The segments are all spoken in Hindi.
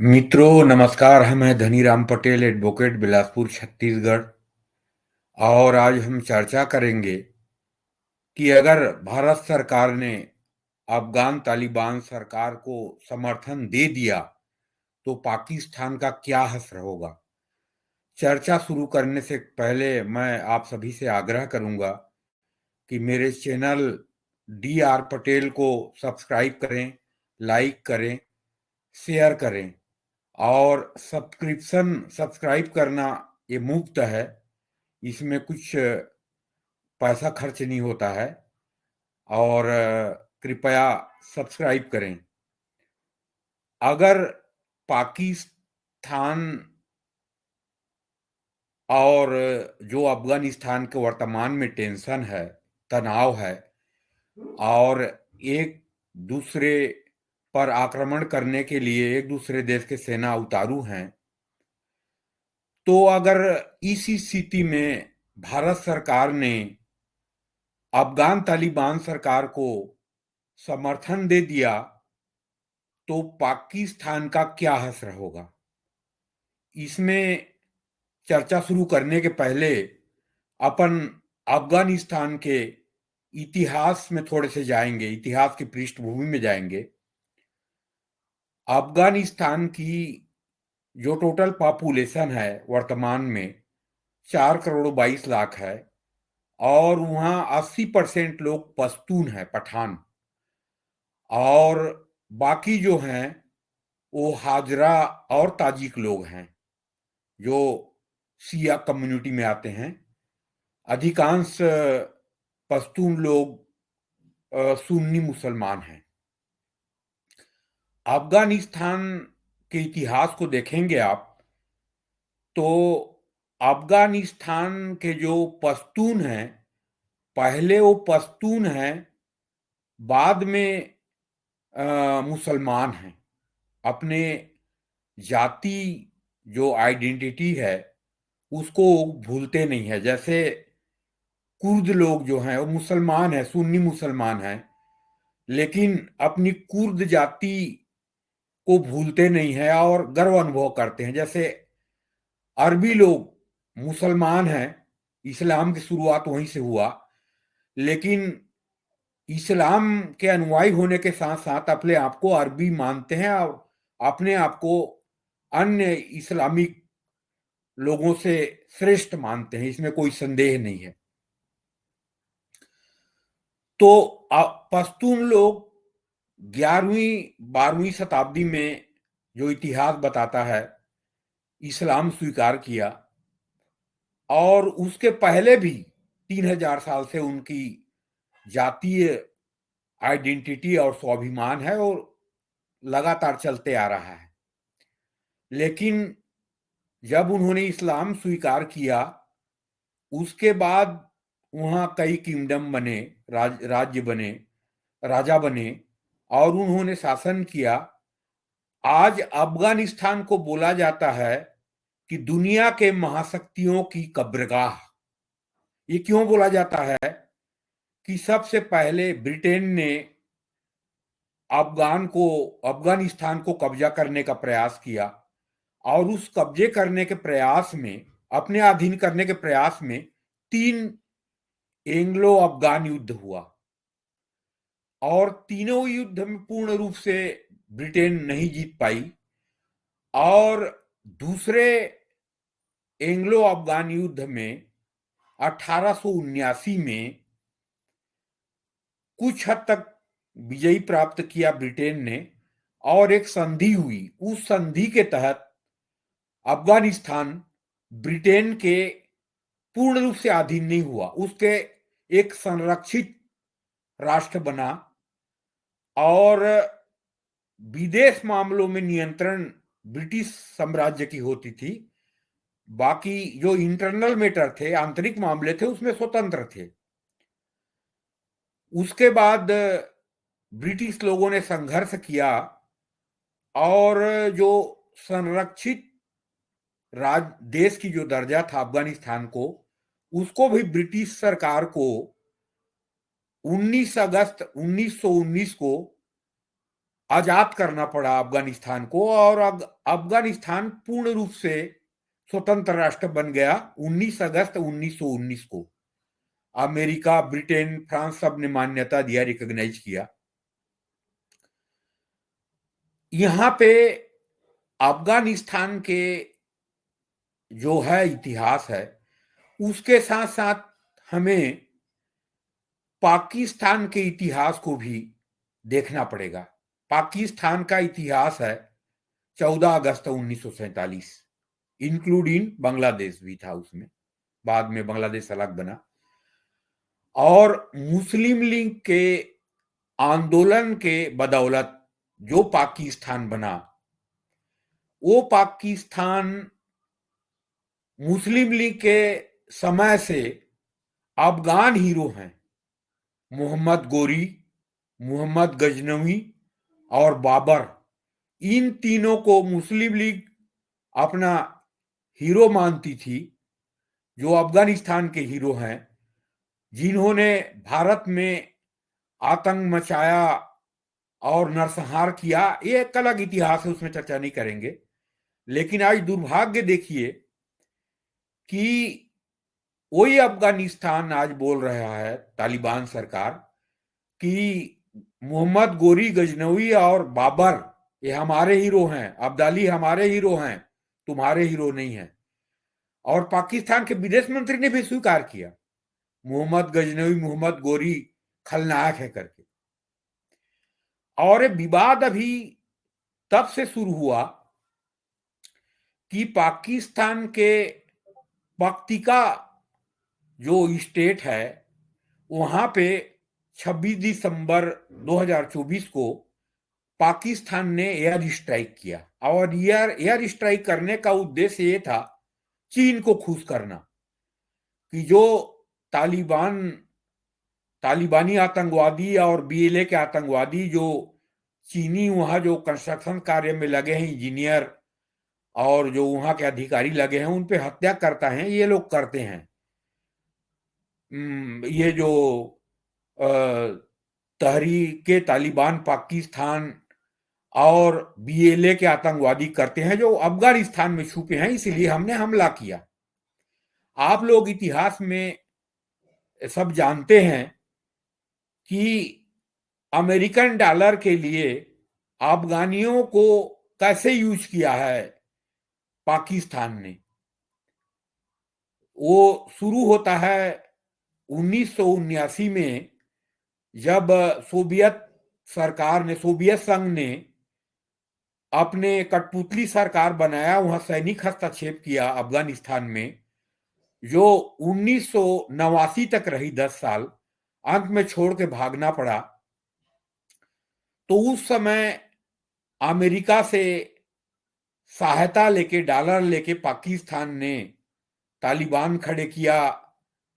मित्रों नमस्कार। हम हैं धनीराम पटेल, एडवोकेट, बिलासपुर, छत्तीसगढ़। और आज हम चर्चा करेंगे कि अगर भारत सरकार ने अफगान तालिबान सरकार को समर्थन दे दिया तो पाकिस्तान का क्या असर होगा। चर्चा शुरू करने से पहले मैं आप सभी से आग्रह करूंगा कि मेरे चैनल DR पटेल को सब्सक्राइब करें, लाइक करें, शेयर करें। और सब्सक्राइब करना ये मुफ्त है, इसमें कुछ पैसा खर्च नहीं होता है। और कृपया सब्सक्राइब करें। अगर पाकिस्तान और जो अफगानिस्तान के वर्तमान में टेंशन है, तनाव है, और एक दूसरे पर आक्रमण करने के लिए एक दूसरे देश के सेना उतारू हैं, तो अगर इस स्थिति में भारत सरकार ने अफगान तालिबान सरकार को समर्थन दे दिया तो पाकिस्तान का क्या असर होगा। इसमें चर्चा शुरू करने के पहले अपन अफगानिस्तान के इतिहास में थोड़े से जाएंगे, इतिहास की पृष्ठभूमि में जाएंगे। अफगानिस्तान की जो टोटल पॉपुलेशन है वर्तमान में 4 करोड़ 22 लाख है। और वहाँ 80% लोग पश्तून है, पठान। और बाकी जो हैं वो हाजरा और ताजिक लोग हैं जो सिया कम्युनिटी में आते हैं। अधिकांश पश्तून लोग सुन्नी मुसलमान हैं। अफगानिस्तान के इतिहास को देखेंगे आप तो अफगानिस्तान के जो पश्तून हैं, पहले वो पश्तून हैं, बाद में मुसलमान हैं। अपने जाति जो आइडेंटिटी है उसको भूलते नहीं है। जैसे कुर्द लोग जो हैं वो मुसलमान हैं, सुन्नी मुसलमान हैं, लेकिन अपनी कुर्द जाति को भूलते नहीं है और गर्व अनुभव करते हैं। जैसे अरबी लोग मुसलमान हैं, इस्लाम की शुरुआत वहीं से हुआ, लेकिन इस्लाम के अनुयायी होने के साथ साथ अपने आप को अरबी मानते हैं और अपने आप को अन्य इस्लामिक लोगों से श्रेष्ठ मानते हैं। इसमें कोई संदेह नहीं है। तो पश्तून लोग 11वीं 12वीं शताब्दी में, जो इतिहास बताता है, इस्लाम स्वीकार किया। और उसके पहले भी 3000 साल से उनकी जातीय आइडेंटिटी और स्वाभिमान है और लगातार चलते आ रहा है। लेकिन जब उन्होंने इस्लाम स्वीकार किया उसके बाद वहाँ कई किंगडम बने, राज्य बने, राजा बने और उन्होंने शासन किया। आज अफगानिस्तान को बोला जाता है कि दुनिया के महाशक्तियों की कब्रगाह। ये क्यों बोला जाता है कि सबसे पहले ब्रिटेन ने अफगानिस्तान को कब्जा करने का प्रयास किया और उस कब्जे करने के प्रयास में, अपने अधीन करने के प्रयास में 3 एंग्लो अफगान युद्ध हुआ। और तीनों युद्ध में पूर्ण रूप से ब्रिटेन नहीं जीत पाई। और दूसरे एंग्लो अफगान युद्ध में 1879 में कुछ हद तक विजयी प्राप्त किया ब्रिटेन ने और एक संधि हुई। उस संधि के तहत अफगानिस्तान ब्रिटेन के पूर्ण रूप से अधीन नहीं हुआ, उसके एक संरक्षित राष्ट्र बना। और विदेश मामलों में नियंत्रण ब्रिटिश साम्राज्य की होती थी, बाकी जो इंटरनल मैटर थे, आंतरिक मामले थे, उसमें स्वतंत्र थे। उसके बाद ब्रिटिश लोगों ने संघर्ष किया और जो संरक्षित देश की जो दर्जा था अफगानिस्तान को, उसको भी ब्रिटिश सरकार को 19 अगस्त 1919 को आजाद करना पड़ा अफगानिस्तान को, और अफगानिस्तान पूर्ण रूप से स्वतंत्र राष्ट्र बन गया 19 अगस्त 1919 को। अमेरिका, ब्रिटेन, फ्रांस सब ने मान्यता दिया, रिकॉग्नाइज किया। यहां पे अफगानिस्तान के जो है इतिहास है, उसके साथ साथ हमें पाकिस्तान के इतिहास को भी देखना पड़ेगा। पाकिस्तान का इतिहास है 14 अगस्त 1947, इंक्लूडिंग बांग्लादेश भी था उसमें, बाद में बांग्लादेश अलग बना। और मुस्लिम लीग के आंदोलन के बदौलत जो पाकिस्तान बना, वो पाकिस्तान मुस्लिम लीग के समय से अफगान हीरो हैं, मोहम्मद गोरी, मोहम्मद गजनवी और बाबर, इन तीनों को मुस्लिम लीग अपना हीरो मानती थी, जो अफगानिस्तान के हीरो हैं, जिन्होंने भारत में आतंक मचाया और नरसंहार किया। ये एक अलग इतिहास है, उसमें चर्चा नहीं करेंगे। लेकिन आज दुर्भाग्य देखिए कि वही अफगानिस्तान आज बोल रहा है, तालिबान सरकार, कि मोहम्मद गोरी, गजनवी और बाबर ये हमारे हीरो हैं, अब्दाली हमारे हीरो हैं, तुम्हारे हीरो नहीं हैं। और पाकिस्तान के विदेश मंत्री ने भी स्वीकार किया, मोहम्मद गजनवी, मोहम्मद गोरी खलनायक है करके। और ये विवाद अभी तब से शुरू हुआ कि पाकिस्तान के पक्तिका जो स्टेट है, वहां पे 26 दिसंबर 2024 को पाकिस्तान ने एयर स्ट्राइक किया। और एयर स्ट्राइक करने का उद्देश्य ये था चीन को खुश करना, कि जो तालिबानी आतंकवादी और बीएलए के आतंकवादी जो चीनी वहां जो कंस्ट्रक्शन कार्य में लगे हैं, इंजीनियर और जो वहां के अधिकारी लगे हैं, उन पे हत्या करता है, ये लोग करते हैं। ये जो तहरीके तालिबान पाकिस्तान और बीएलए के आतंकवादी करते हैं, जो अफगानिस्तान में छुपे हैं, इसलिए हमने हमला किया। आप लोग इतिहास में सब जानते हैं कि अमेरिकन डॉलर के लिए अफगानियों को कैसे यूज किया है पाकिस्तान ने। वो शुरू होता है 1979 में, जब सोवियत संघ ने अपने कठपुतली सरकार बनाया, वहां सैनिक हस्तक्षेप किया अफगानिस्तान में, जो 1989 तक रही, 10 साल, अंत में छोड़ के भागना पड़ा। तो उस समय अमेरिका से सहायता लेके, डॉलर लेके पाकिस्तान ने तालिबान खड़े किया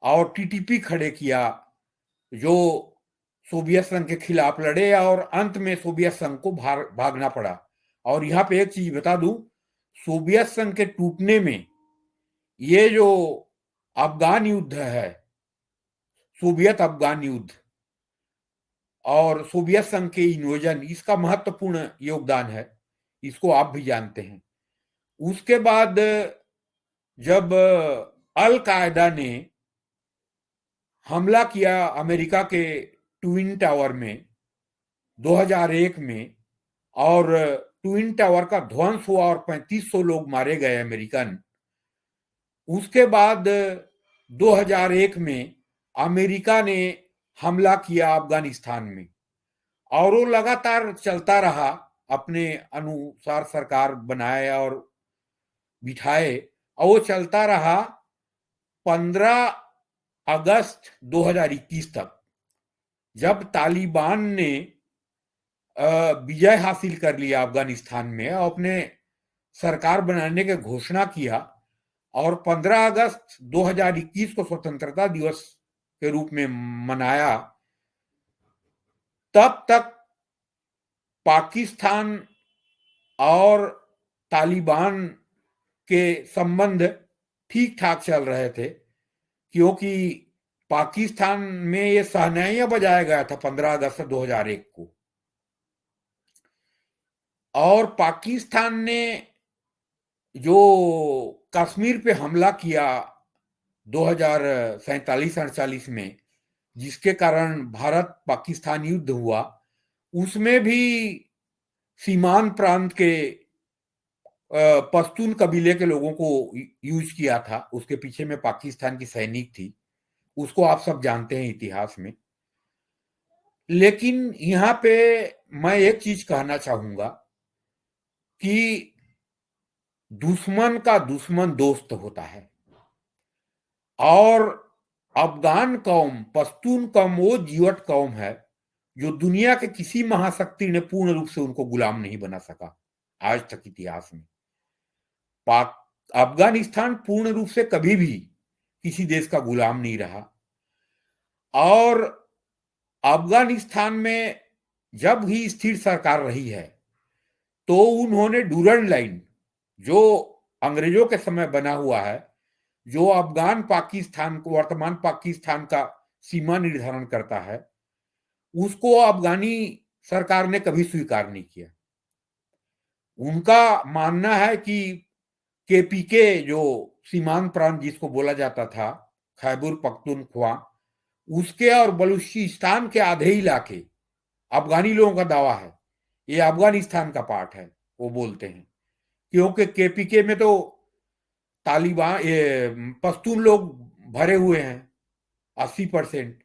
और टीटीपी खड़े किया, जो सोवियत संघ के खिलाफ लड़े, और अंत में सोवियत संघ को भागना पड़ा। और यहां पे एक चीज बता दूं, सोवियत संघ के टूटने में ये जो अफगान युद्ध है, सोवियत अफगान युद्ध और सोवियत संघ के इन्वेजन, इसका महत्वपूर्ण योगदान है, इसको आप भी जानते हैं। उसके बाद जब अल कायदा ने हमला किया अमेरिका के ट्विन टावर में 2001 में, और ट्विन टावर का ध्वंस हुआ और 3500 लोग मारे गए अमेरिकन। उसके बाद 2001 में अमेरिका ने हमला किया अफगानिस्तान में, और वो लगातार चलता रहा, अपने अनुसार सरकार बनाए और बिठाए, और वो चलता रहा 15 अगस्त 2021 तक, जब तालिबान ने विजय हासिल कर लिया अफगानिस्तान में और अपने सरकार बनाने की घोषणा किया, और 15 अगस्त 2021 को स्वतंत्रता दिवस के रूप में मनाया। तब तक पाकिस्तान और तालिबान के संबंध ठीक ठाक चल रहे थे, क्योंकि पाकिस्तान में ये शहनाइयां बजाया गया था 15 अगस्त 2001 को। और पाकिस्तान ने जो कश्मीर पे हमला किया 2047-48 में, जिसके कारण भारत पाकिस्तान युद्ध हुआ, उसमें भी सीमांत प्रांत के पश्तून कबीले के लोगों को यूज किया था। उसके पीछे में पाकिस्तान की सैनिक थी, उसको आप सब जानते हैं इतिहास में। लेकिन यहाँ पे मैं एक चीज कहना चाहूंगा कि दुश्मन का दुश्मन दोस्त होता है, और अफगान कौम, पश्तून कौम वो जीवट कौम है जो दुनिया के किसी महाशक्ति ने पूर्ण रूप से उनको गुलाम नहीं बना सका आज तक इतिहास में। पाक अफगानिस्तान पूर्ण रूप से कभी भी किसी देश का गुलाम नहीं रहा, और अफगानिस्तान में जब भी स्थिर सरकार रही है तो उन्होंने डूरंड लाइन, जो अंग्रेजों के समय बना हुआ है, जो अफगान पाकिस्तान को, वर्तमान पाकिस्तान का सीमा निर्धारण करता है, उसको अफगानी सरकार ने कभी स्वीकार नहीं किया। उनका मानना है कि केपीके, जो सीमांत प्रांत जिसको बोला जाता था, खैबर पख्तूनख्वा, उसके और बलूचिस्तान के आधे इलाके अफगानी लोगों का दावा है ये अफगानिस्तान का पार्ट है, वो बोलते हैं। क्योंकि केपीके में तो तालिबान, ये पश्तून लोग भरे हुए हैं 80%।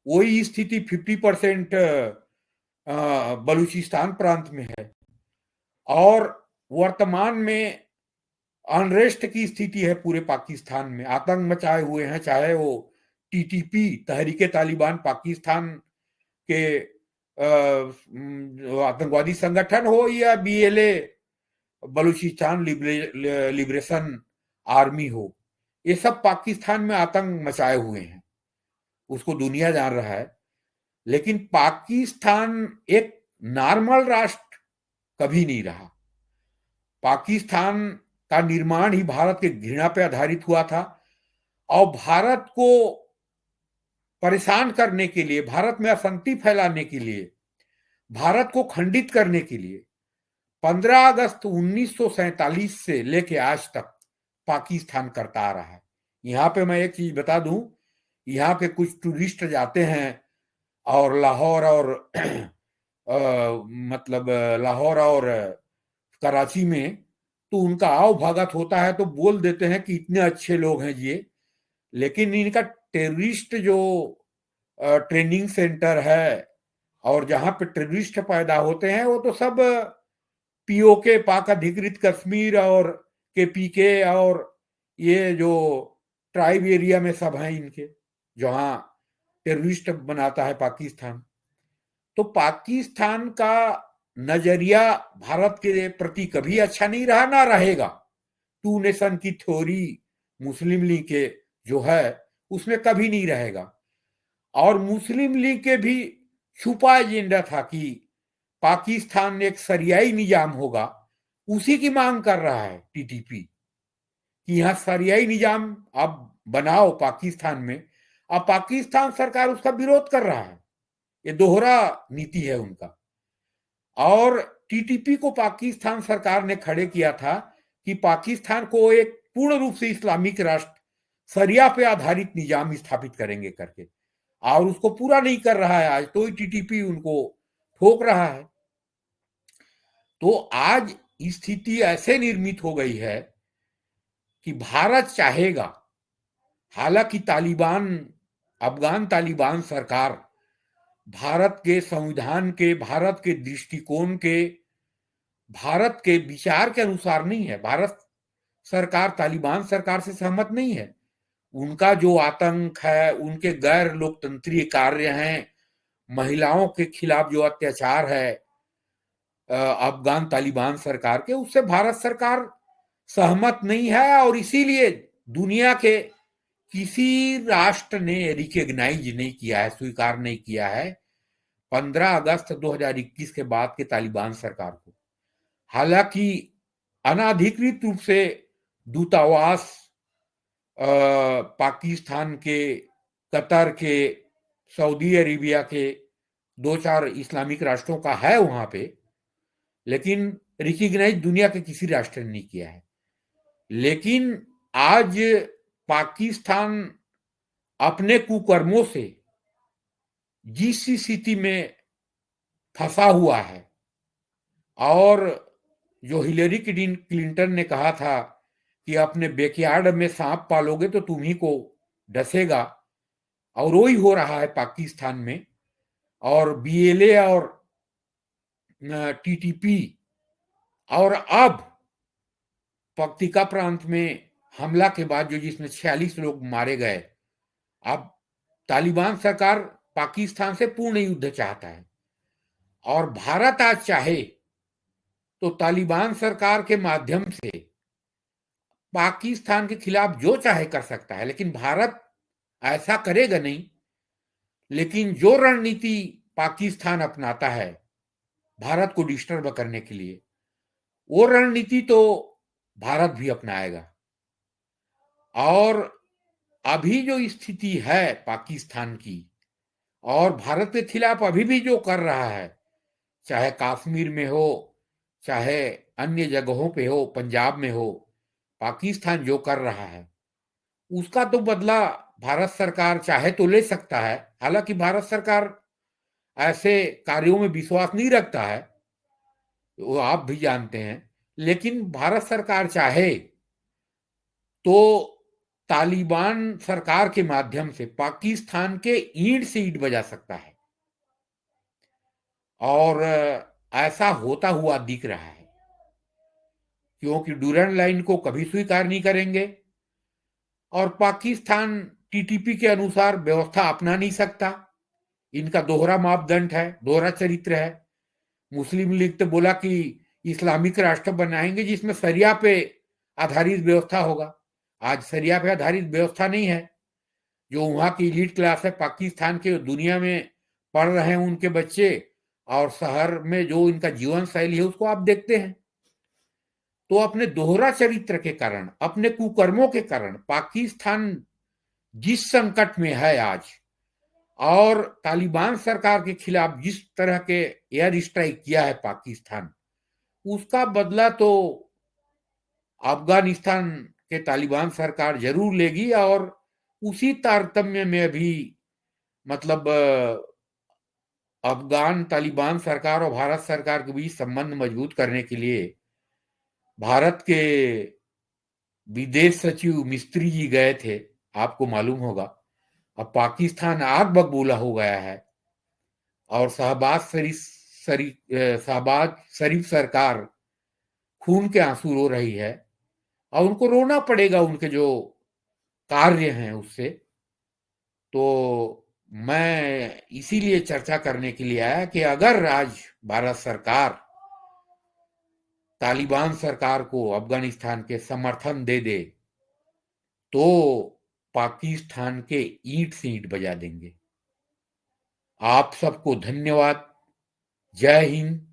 वही स्थिति 50% बलूचिस्तान प्रांत में है। और वर्तमान में अनरेस्ट की स्थिति है पूरे पाकिस्तान में, आतंक मचाए हुए हैं, चाहे वो टीटीपी, तहरीके तालिबान पाकिस्तान के आतंकवादी संगठन हो, या बीएलए बलूचिस्तान लिबरेशन आर्मी हो, ये सब पाकिस्तान में आतंक मचाए हुए हैं, उसको दुनिया जान रहा है। लेकिन पाकिस्तान एक नॉर्मल राष्ट्र कभी नहीं रहा। पाकिस्तान का निर्माण ही भारत के घृणा पे आधारित हुआ था, और भारत को परेशान करने के लिए, भारत में अशांति फैलाने के लिए, भारत को खंडित करने के लिए 15 अगस्त 1947 से लेके आज तक पाकिस्तान करता आ रहा है। यहाँ पे मैं एक चीज बता दूं, यहाँ पे कुछ टूरिस्ट जाते हैं और लाहौर और मतलब लाहौर और कराची में, तो उनका आओ भगत होता है तो बोल देते हैं कि इतने अच्छे लोग हैं ये, लेकिन इनका टेररिस्ट जो ट्रेनिंग सेंटर है और जहां पे टेररिस्ट पैदा होते हैं, वो तो सब पीओके, पाक अधिकृत कश्मीर और केपीके और ये जो ट्राइब एरिया में सब हैं इनके, जहां टेररिस्ट बनाता है पाकिस्तान। तो पाकिस्तान का नजरिया भारत के प्रति कभी अच्छा नहीं रहा, ना रहेगा। टू नेशन की थ्योरी मुस्लिम लीग के जो है उसमें कभी नहीं रहेगा। और मुस्लिम लीग के भी छुपा एजेंडा था कि पाकिस्तान एक सरियाई निजाम होगा, उसी की मांग कर रहा है टीटीपी कि यहां सरियाई निजाम अब बनाओ पाकिस्तान में। अब पाकिस्तान सरकार उसका विरोध कर रहा है, ये दोहरा नीति है उनका। और टीटीपी को पाकिस्तान सरकार ने खड़े किया था कि पाकिस्तान को एक पूर्ण रूप से इस्लामिक राष्ट्र, सरिया पे आधारित निजाम स्थापित करेंगे करके, और उसको पूरा नहीं कर रहा है आज, तो टीटीपी उनको ठोक रहा है। तो आज स्थिति ऐसे निर्मित हो गई है कि भारत चाहेगा, हालांकि तालिबान, अफगान तालिबान सरकार भारत के संविधान के, भारत के दृष्टिकोण के, भारत के विचार के अनुसार नहीं है। भारत सरकार तालिबान सरकार से सहमत नहीं है। उनका जो आतंक है, उनके गैर लोकतंत्रीय कार्य हैं, महिलाओं के खिलाफ जो अत्याचार है अफगान तालिबान सरकार के, उससे भारत सरकार सहमत नहीं है। और इसीलिए दुनिया के किसी राष्ट्र ने रिकॉग्नाइज नहीं किया है, स्वीकार नहीं किया है 15 अगस्त 2021 के बाद के तालिबान सरकार को। हालांकि अनाधिकृत रूप से दूतावास पाकिस्तान के, कतर के, सऊदी अरेबिया के 2-4 इस्लामिक राष्ट्रों का है वहां पे, लेकिन रिकॉग्नाइज दुनिया के किसी राष्ट्र ने नहीं किया है। लेकिन आज पाकिस्तान अपने कुकर्मों से जिस स्थिति में फंसा हुआ है, और जो हिलेरी क्लिंटन ने कहा था कि अपने बैकयार्ड में सांप पालोगे तो तुम्ही को डसेगा, और वही हो रहा है पाकिस्तान में। और बीएलए और टीटीपी और अब पक्तिका प्रांत में हमला के बाद जो जिसमें 46 लोग मारे गए, अब तालिबान सरकार पाकिस्तान से पूर्ण युद्ध चाहता है। और भारत आज चाहे तो तालिबान सरकार के माध्यम से पाकिस्तान के खिलाफ जो चाहे कर सकता है, लेकिन भारत ऐसा करेगा नहीं। लेकिन जो रणनीति पाकिस्तान अपनाता है भारत को डिस्टर्ब करने के लिए, वो रणनीति तो भारत भी अपनाएगा। और अभी जो स्थिति है पाकिस्तान की, और भारत के खिलाफ अभी भी जो कर रहा है, चाहे कश्मीर में हो, चाहे अन्य जगहों पे हो, पंजाब में हो, पाकिस्तान जो कर रहा है उसका तो बदला भारत सरकार चाहे तो ले सकता है। हालांकि भारत सरकार ऐसे कार्यों में विश्वास नहीं रखता है, वो आप भी जानते हैं। लेकिन भारत सरकार चाहे तो तालिबान सरकार के माध्यम से पाकिस्तान के ईंट से ईंट बजा सकता है, और ऐसा होता हुआ दिख रहा है, क्योंकि डूरन लाइन को कभी स्वीकार नहीं करेंगे, और पाकिस्तान टीटीपी के अनुसार व्यवस्था अपना नहीं सकता। इनका दोहरा मापदंड है, दोहरा चरित्र है। मुस्लिम लीग तो बोला कि इस्लामिक राष्ट्र बनाएंगे जिसमें शरिया पे आधारित व्यवस्था होगा। आज शरिया पे आधारित व्यवस्था नहीं है। जो वहां की इलीट क्लास है पाकिस्तान के, दुनिया में पढ़ रहे हैं उनके बच्चे, और शहर में जो इनका जीवन शैली है उसको आप देखते हैं। तो अपने दोहरा चरित्र के कारण, अपने कुकर्मों के कारण पाकिस्तान जिस संकट में है आज, और तालिबान सरकार के खिलाफ जिस तरह के एयर स्ट्राइक किया है पाकिस्तान, उसका बदला तो अफगानिस्तान के तालिबान सरकार जरूर लेगी। और उसी तारतम्य में अभी मतलब अफगान तालिबान सरकार और भारत सरकार के बीच संबंध मजबूत करने के लिए भारत के विदेश सचिव मिस्त्री जी गए थे, आपको मालूम होगा। अब पाकिस्तान आग बबूला हो गया है, और शहबाज शरीफ सरकार खून के आंसू रो रही है, और उनको रोना पड़ेगा उनके जो कार्य हैं उससे। तो मैं इसीलिए चर्चा करने के लिए आया कि अगर आज भारत सरकार तालिबान सरकार को अफगानिस्तान के समर्थन दे दे तो पाकिस्तान के ईंट से ईंट बजा देंगे। आप सबको धन्यवाद। जय हिंद,